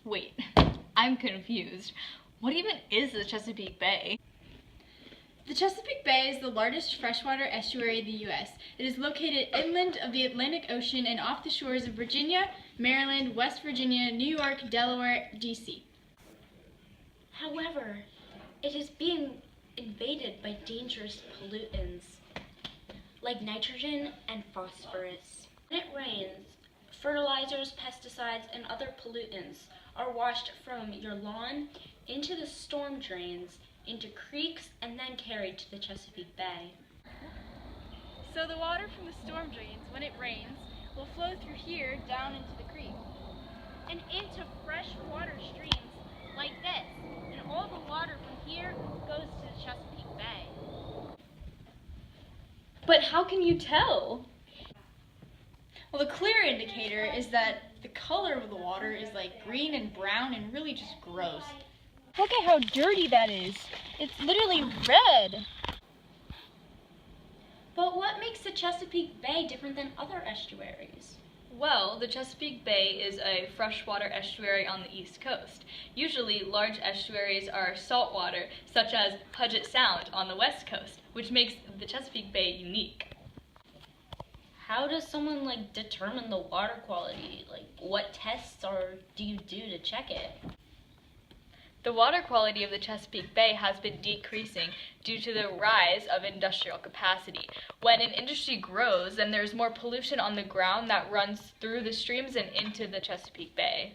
Wait, I'm confused. What even is the Chesapeake Bay? The Chesapeake Bay is the largest freshwater estuary in the U.S. It is located inland of the Atlantic Ocean and off the shores of Virginia, Maryland, West Virginia, New York, Delaware, D.C. However, it is being invaded by dangerous pollutants like nitrogen and phosphorus. When it rains, fertilizers, pesticides, and other pollutants are washed from your lawn into the storm drains, into creeks, and then carried to the Chesapeake Bay. So the water from the storm drains, when it rains, will flow through here down into the creek and into freshwater streams like this. And all the water from here goes to the Chesapeake Bay. But how can you tell? Well, the clear indicator is that the color of the water is like green and brown and really just gross. Look at how dirty that is. It's literally red. But what makes the Chesapeake Bay different than other estuaries? Well, the Chesapeake Bay is a freshwater estuary on the East Coast. Usually, large estuaries are saltwater, such as Puget Sound on the West Coast, which makes the Chesapeake Bay unique. How does someone determine the water quality? What tests do you do to check it? The water quality of the Chesapeake Bay has been decreasing due to the rise of industrial capacity. When an industry grows, then there's more pollution on the ground that runs through the streams and into the Chesapeake Bay.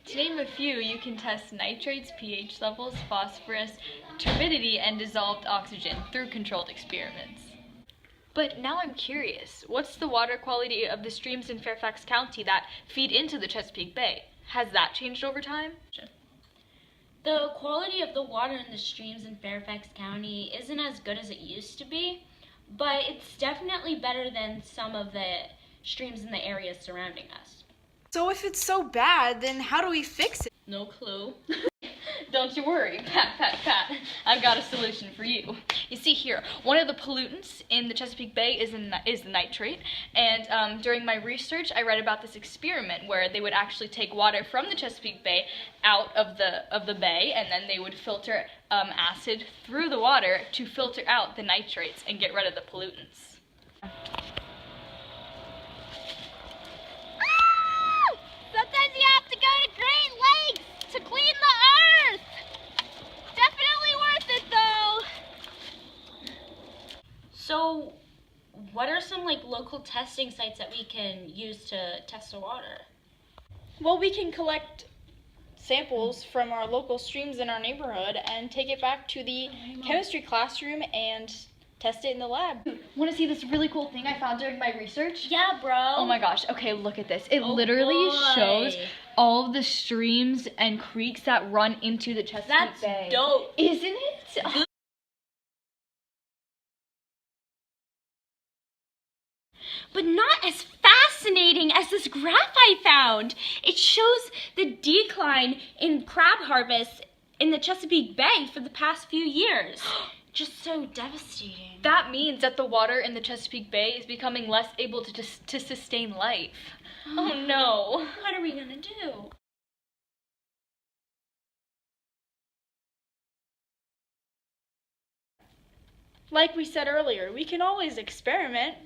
To name a few, you can test nitrates, pH levels, phosphorus, turbidity, and dissolved oxygen through controlled experiments. But now I'm curious, what's the water quality of the streams in Fairfax County that feed into the Chesapeake Bay? Has that changed over time? The quality of the water in the streams in Fairfax County isn't as good as it used to be, but it's definitely better than some of the streams in the areas surrounding us. So if it's so bad, then how do we fix it? No clue. Don't you worry, pat, pat, pat. I've got a solution for you. You see here, one of the pollutants in the Chesapeake Bay is the nitrate. And during my research, I read about this experiment where they would actually take water from the Chesapeake Bay out of the bay, and then they would filter acid through the water to filter out the nitrates and get rid of the pollutants. Sometimes you have to go to Great Lakes to clean the earth. Definitely worth it though. So, what are some local testing sites that we can use to test the water? Well, we can collect samples from our local streams in our neighborhood and take it back to the chemistry classroom and test it in the lab. Want to see this really cool thing I found during my research? Yeah, bro. Oh my gosh, okay, look at this. It Oh literally boy. shows all of the streams and creeks that run into the Chesapeake That's Bay. dope. Isn't it? But not as fascinating as this graph I found. It shows the decline in crab harvest in the Chesapeake Bay for the past few years. Just so devastating. That means that the water in the Chesapeake Bay is becoming less able to sustain life. Oh no. What are we gonna do? Like we said earlier, we can always experiment.